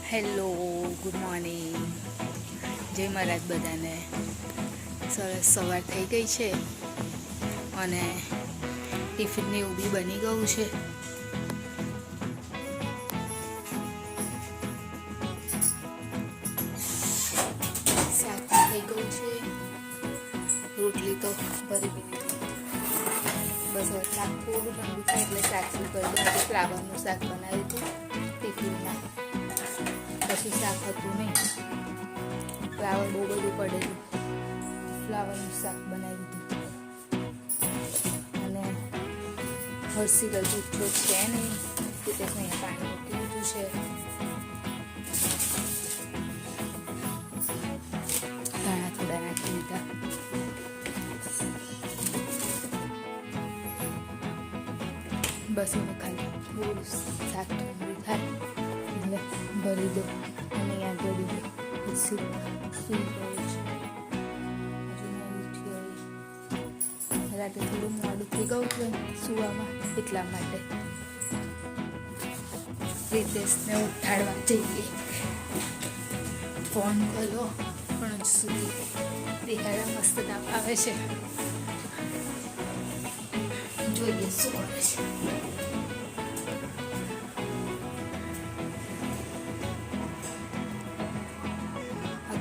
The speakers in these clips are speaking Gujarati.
Hello, good morning. જય મહારાજ બધાને. સરસ સવાર થઈ ગઈ છે અને ટિફિનને એવું બી બની ગયું છે. શાક થઈ ગયું છે, રોટલી તો ભરી દીધી. બસ હવે શાક થોડું ઠંડુ થાય એટલે શાક શું કરી દઉં. આજે ફ્લાવરનું શાક બનાવ્યું હતું ટિફિનમાં. પછી શાક હતું નહીં, ફ્લાવર બહુ બધું પડેલું. ફ્લાવરનું શાક બનાવી દીધું અને હરસી ગયું ઉઠો છે નહીં કે તે અહીંયા પાણી મૂકી દીધું છે. ધાણા થોડા નાખી દીધા. બસ હવે ખાલી થોડું શાક ઠંડુ થાય એટલે ભરી દો અને આગળ સુઈ ગયું છે. હજુ નહીં ઉઠી હોય, રાતે થોડું મોડું થઈ ગયું છે સુવામાં, એટલા માટે રીતેશને ઉઠાડવા જઈએ. ફોન કર્યો પણ હજુ સુધી દેખાડા મસ્ત તાપ આવે છે. જોઈએ શું કરે છે.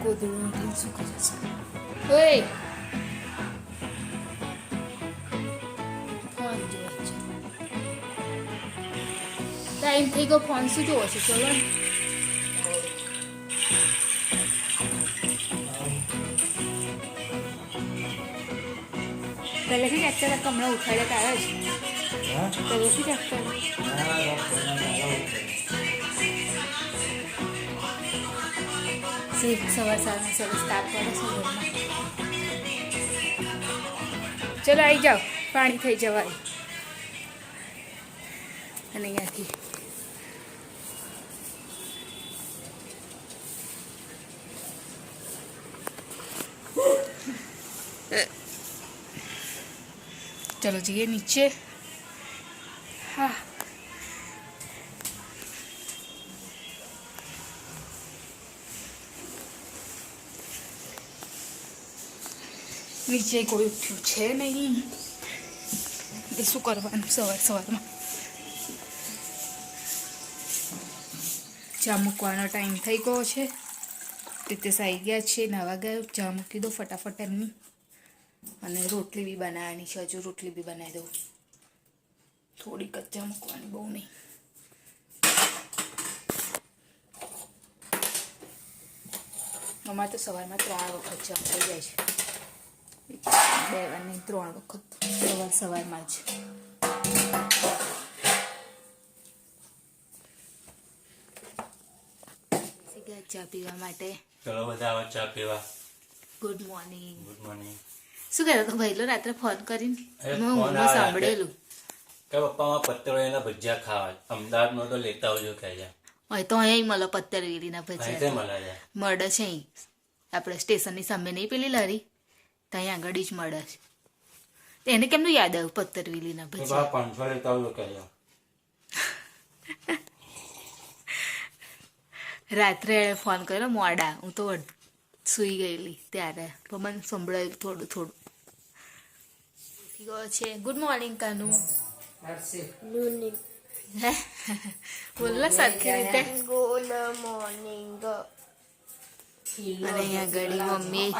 ગોદડું નીકળી શું કરે છે. ઓય ફોન જોવે છે. ટાઈમ થઈ ગયો, ફોન શું જોવો છે. ચલો પહેલેથી ટ્રેક્ટર હમણાં ઉઠાડ્યા તારા જ પહેલેથી ટ્રેક્ટર સવાર સારનું સરસ તાપ પડે છે ઘરમાં. ચલો આવી જાઓ, પાણી થઈ જવાય. અને અહીંયાથી ચલો જઈએ નીચે. હા, નીચે કોઈ ઉઠ્યું છે નહીં, એ શું કરવાનું સવાર સવારમાં. ચા મૂકવાનો ટાઈમ થઈ ગયો છે. રીતેશ આવી ગયા છે, નાવા ગયા. ચા મૂકી દો ફટાફટ એમની. અને રોટલી બી બનાવવાની છે. હજુ રોટલી બી બનાવી દઉં. થોડી કચ્ચા મૂકવાની, બહુ નહીં. અમારે તો સવારમાં 3 વખત ચા થઈ જાય છે. 2 અને 3 વખત સવારમાં જ. ચા પીવા માટે. ચલો બધા આવો ચા પીવા. Good morning. Good morning. શું કહેતો તો ભાઈલો રાત્રે ફોન કરીને? હું સાંભળેલું કે પપ્પામાં પત્તરવેલીના ભજીયા ખાવા અમદાવાદમાં તો લેતા આવજો કે હોય તો અહીંયા મળે. પત્તરવેલીના ભજીયા મળે છે અહીં આપણે સ્ટેશનની સામે નહીં પેલી લારી ત્યાં આગળ જ મળે છે. એને કેમનું યાદ આવ્યું પત્તરવેલીના ભજીયા? 500 લેતા આવજો કે રાત્રે ફોન કર્યો મોડા, હું તો સૂઈ ગયેલી ત્યારે, પણ મને સંભળાયું થોડું થોડું. ઉઠી ગયો છે. Good morning Kanu. બોલો સરખી રીતે. Good morning. અને અહીંયા ગળી મમ્મી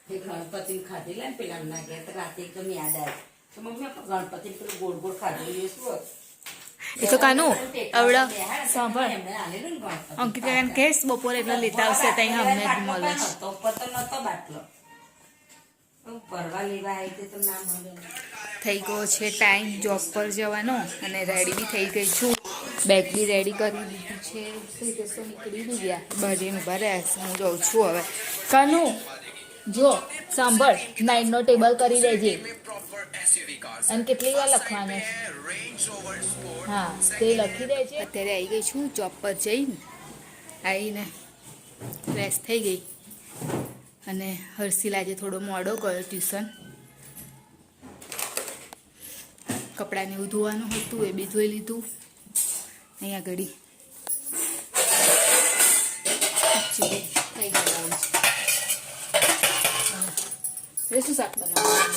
ગણપતિ ખાધેલા ને પેલા ના ગયા રાતે એકદમ યાદ આવ્યું મમ્મી ગણપતિ પેલું ગોળ ગોળ ખાધેલું શું એ તો કાનુ આવડા સાંભળ અંકિતા કેસ બપોરે એટલે લેતા આવશે ત્યાં અમને જ મળે છે. ઉપર તો નતો બાટલો પરવા લેવા આવી તો ના મળે. થઈ ગયો છે ટાઈમ જોબ પર જવાનો અને રેડી બી થઈ ગઈ છું. બેગ બી રેડી કરી દીધું છે. તો નીકળી બી ગયા. બહારીને ઉભા રહ્યા છે. હું જાઉં છું હવે. કાનુ જો સાંભળ, 9 નો ટેબલ કરી દેજે. અને કેટલી વાર લખવાનું? હા, તે લખી દેજે. અત્યારે આવી ગઈ છું જોબ પર જઈને. આવીને ફ્રેશ થઈ ગઈ અને હર્ષિલ આજે થોડો મોડો ગયો ટ્યુશન. કપડાને એવું ધોવાનું હતું એ બી ધોઈ લીધું. અહીંયા ઘડી થઈ ગયું છે શું શાક બનાવવાનું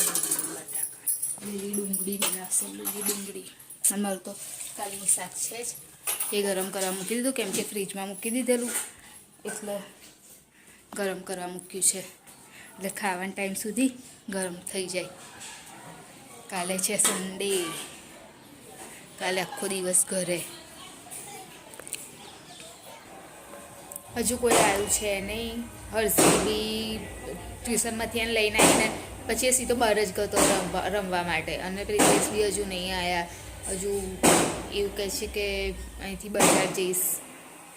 લીલી ડુંગળી બનાવશે લીલી ડુંગળી અમારું તો કાલનું શાક છે જ એ ગરમ કરવા મૂકી દીધું કેમ કે ફ્રીજમાં મૂકી દીધેલું એટલે ગરમ કરવા મૂક્યું છે એટલે ખાવાના ટાઈમ સુધી ગરમ થઈ જાય કાલે છે સન્ડે કાલે આખો દિવસ ઘરે હજુ કોઈ આવ્યું છે નહીં હર્ષી બી ટ્યુશનમાંથી એને લઈને આવીને પછી એ સીધો બહાર જ ગયો રમવા માટે અને પ્રિન્સેસ બી હજુ નહીં આવ્યા હજુ એવું કહે છે કે અહીંથી બજાર જઈશ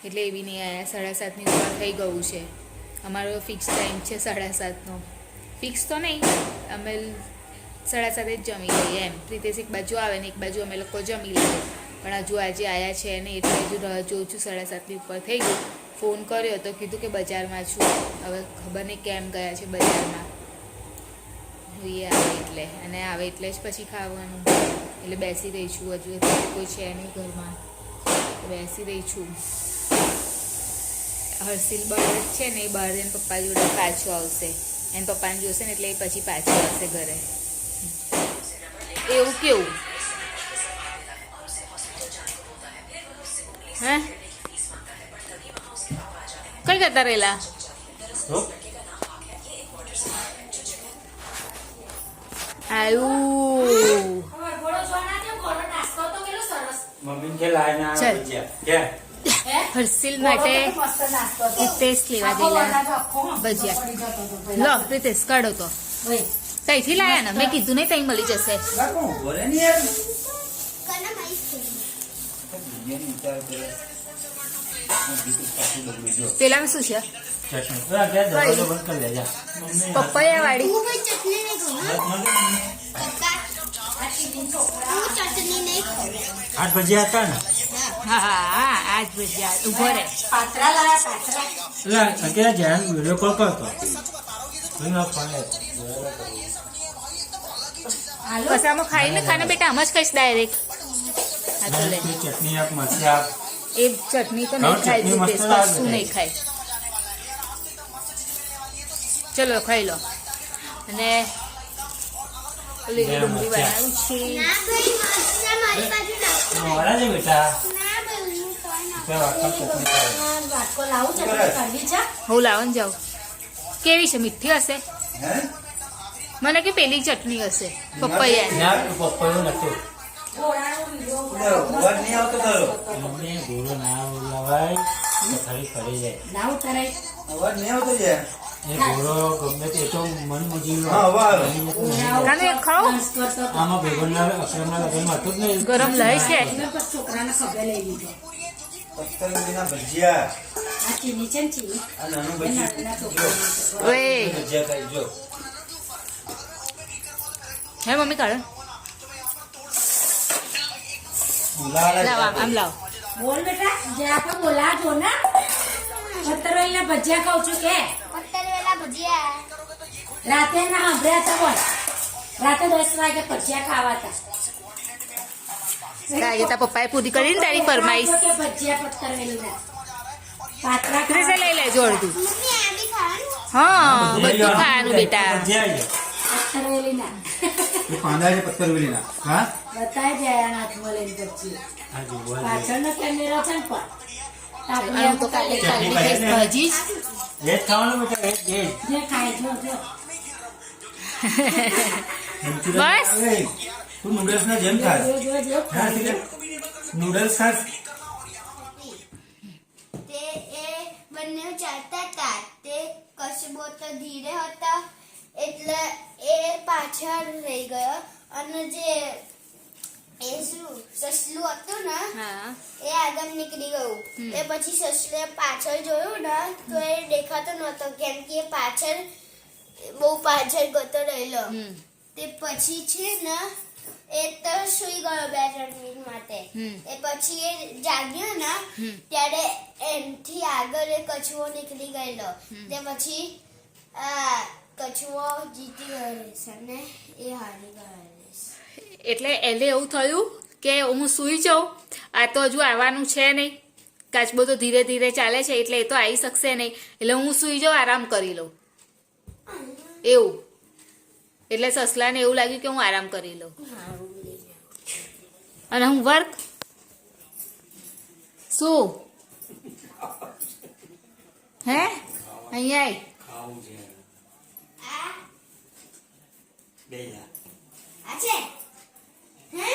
એટલે એ બી નહીં આવ્યા 7:30ની ઉપર થઈ ગયું છે અમારો ફિક્સ ટાઈમ છે 7:30નો ફિક્સ તો નહીં અમે 7:30 જ જમી લઈએ એમ પ્રિતેશ એક બાજુ આવે ને એક બાજુ અમે લોકો જમી લઈએ પણ હજુ આજે આવ્યા છે ને એટલે હજુ રાહ જોઉં છું 7:30ની ઉપર થઈ ગયું ફોન કર્યો તો કીધું કે બજારમાં છું હવે ખબર નહીં કેમ ગયા છે બજારમાં જોઈએ આવે એટલે અને આવે એટલે જ પછી ખાવાનું એટલે બેસી રહી છું હજુ કોઈ છે નહીં ઘરમાં બેસી રહી છું હર્ષિલ બહાર છે ને એ બહાર જઈને પપ્પા જોડે પાછો આવશે એને પપ્પાને જોશે ને એટલે એ પછી પાછો આવશે ઘરે એવું કેવું હે કઈ કરતા રહેલા આયું મમ્મી કે લાઈન આવે ચાલ. ભજીયા કે હર્ષિલ માટે પ્રિતેશ લેવા ગયેલા ભજીયા લો પ્રિતેશ કાઢો તો તઈથી લાયા ને મેં કીધું નહીં તઈ મળી જશે પેલામાં શું છે પપૈયા વાળી આજ ભજીયા હતા ને હા આજ ભજીયા ઉભો રે પાત્રા લાયા પાત્રા એટલે અત્યારે જ્યાં વિડીયો કોલ કરતો પછી આમાં ખાઈને ખાને બેટા આમ જ ખાઈશ ડાયરેક્ટ હા તો લે ચટણી આપ મરચી આપ એ ચટણી તો નહીં ખાય ચટણી મસ્ત પ્રિતેશ લાગે. કશું નહીં ખાય ચલો ખાઈ લો અને લીલી ડુંગળી બનાવ્યું છે મોડા છે બેટા વાટકો લાવું ચટણી કરવી છે હું લાવવાનું જાઉં કેવી છે મીઠી હશે મને કે પેલી ચટણી હશે પપૈયા ના પપ્પાનું નતું ઘોડાનો વિડીયો મમ્મી ગોળો ના લવાય તો ખાલી ફરી જાય ના ઉતરાય એ ગોળો ગમે તે તો મન મજીલો કાનું એક ખાઓ આમાં ભેગોના અક્ષરના લગ્નમાં હતું જ નહીં ગરમ લઈ છે છોકરાને ખબર લઈ લીધો ભજીયા આ ચીની છે ને ચીની આ નાનું એ નાના છોકરાને ઓએ ભજીયા ખાઈ જો હે મમ્મી કાઢો લાવ આમ લાવ બોલ બેટા જે આપણે બોલાજો ને પત્તરવેલના ભજીયા ખાઉં છું કે પત્તરવેલા ભજીયા રાતે ના સાંભળ્યા હતા બોલ રાતે 10 વાગે ભજીયા ખાવા હતા તારી તા પપ્પાએ પૂરી કરીને તારી ફરમાઈશ કે ભજીયા પત્તરવેલીના પાત્રા ક્રિસે લઈ લેજો અડધું મમ્મી આ બી ખાવાનું હા બધું ખાવાનું બેટા પત્તરવેલીના પાંદડા છે પત્તરવેલીના હા બતાય જાય હાથમાં લઈને પછી પાછળનો કેમેરો છે ને પણ અને હું તો કાલે કાલની ખાઈશ ભાજી જ એ જ ખાવાનું બેટા એ જ જે ખાય જો બસ તું નૂડલ્સ ના જેમ ખાસ જો નૂડલ્સ ખાસ તે એ બંને ચાલતા હતા તે કસબો તો ધીરે હતા એટલે એ પાછળ રહી ગયો અને જે એ શું સસલું હતું ને હા એ આગળ નીકળી ગયું એ પછી સસલે પાછળ જોયું ને તો એ દેખાતો નહોતો કેમ કે એ પાછળ બહુ પાછળ ગતો રહેલો તે પછી છે ને એ તો સુઈ ગયો 2-3 મિનિટ માટે એ પછી એ જાગ્યો ને ત્યારે એનથી આગળ એ કછુઓ નીકળી ગયેલો તે પછી આ કછુઓ જીતી ગયો રહેશે અને એ હારી ગયો રહેશે એટલે એને એવું થયું કે હું સૂઈ જાઉં, આ તો હજુ આવવાનું છે નહીં, કાચબો તો ધીરે ધીરે ચાલે છે એટલે એ તો આવી શકશે નહીં, એટલે હું સૂઈ જાઉં, આરામ કરી લઉં એવું. એટલે સસલાને એવું લાગ્યું કે હું આરામ કરી લઉં. અને હું વર્ક શું હે અહીંયા ખાવું છે બે જા. આ છે હે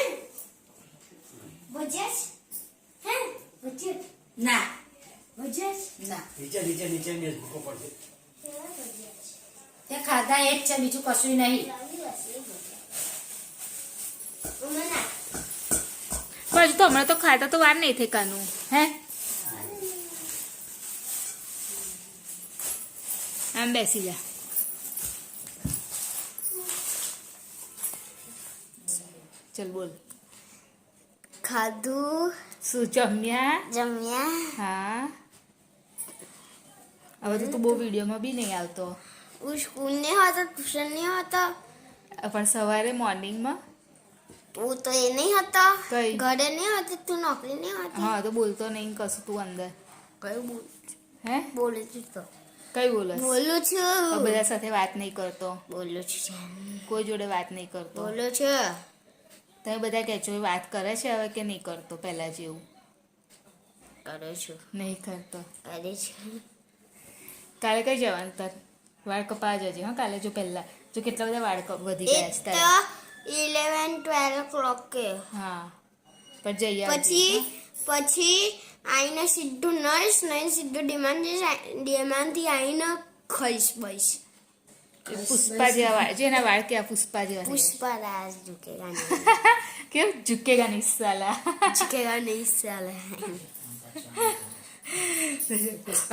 ભજીયા હે ભજીયા ના ભજીયા ના નીચે નીચે નીચે ને ભૂકો પડશે. કેવા ભજીયા છે તે ખાધા એ જ છે, બીજું કશું નહીં. લાવી હશે ભજીયા પણ તો હમણાં તો ખાતા તો વાર નહીં થઈ કાનું હે. આમ બેસી જા. ચલ બોલ ખાધું શું જમ્યા? જમ્યા હા હવે તો તું બહુ વિડીયોમાં બી નહીં આવતો, હું સ્કૂલ નહીં હોતો ટ્યુશન નહીં હોતો પણ સવારે મોર્નિંગમાં હું તો એ નહીં હતો કઈ? ઘરે નહીં હતી તું નોકરી નહીં હતી હા તો બોલતો નહીં કશું તું અંદર કયું બોલ હે બોલું છું તો કઈ બોલસ? બોલું છું બધા સાથે વાત નહીં કરતો, બોલું છું કોઈ જોડે વાત નહીં કરતો. બોલું છું તમે બધા કહે છો એ વાત કરે છે હવે કે નહીં કરતો? પહેલા જેવું કરું છું નહીં કરતો. કરે છે કાલે કઈ જવાનું તાર? વાળ કપા જજે હા કાલે. જો પહેલા જો કેટલા બધા વાળ વધી ગયા છે એક તો તારા. 11-12 o'clock કે હા પણ જઈ આવજે, પછી હા? પછી આઈને સીધું નઈશ નહીં સીધું ડિમાન્ડથી આઈને ખાઈશ બઈશ પુષ્પા જેવા વાળ, જેના વાળ કેવા પુષ્પા જેવા છે. પુષ્પરાજ ઝુકેગા કેમ ઝુકેગા નહીં સાલા. ઝુકેગા નહીં સાલે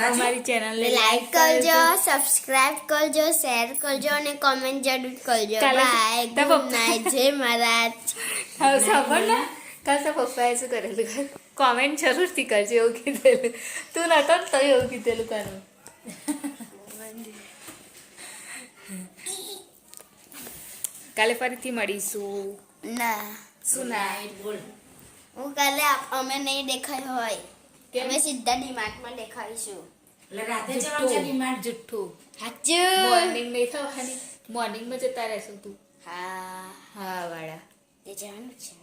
અમારી ચેનલને લાઈક કરજો સબસ્ક્રાઇબ કરજો શેર કરજો અને કોમેન્ટ જરૂર કરજો કાલે બાય તારા ગુડ પપ્પા- નાઇટ જય મહારાજ હા સાંભળ ને કાલ તો પપ્પાએ શું કરેલું કોમેન્ટ જરૂરથી કરજો એવું કીધેલું. તું નતો ને તો એવું કીધેલું કાનું. કાલે ફરીથી મળીશું. ના શું ના? બોલ. હું કાલે અમે નહીં દેખાય હોય કેમ? અમે સીધા ડિમાર્ટમાં દેખાઈશું એટલે રાતે જવાનું છે ડિમાન્ડ. જુઠ્ઠું. સાચું મોર્નિંગ નહીં થવાની, મોર્નિંગમાં જતા રહેશું તું. હા હા વાળા. એ જવાનું છે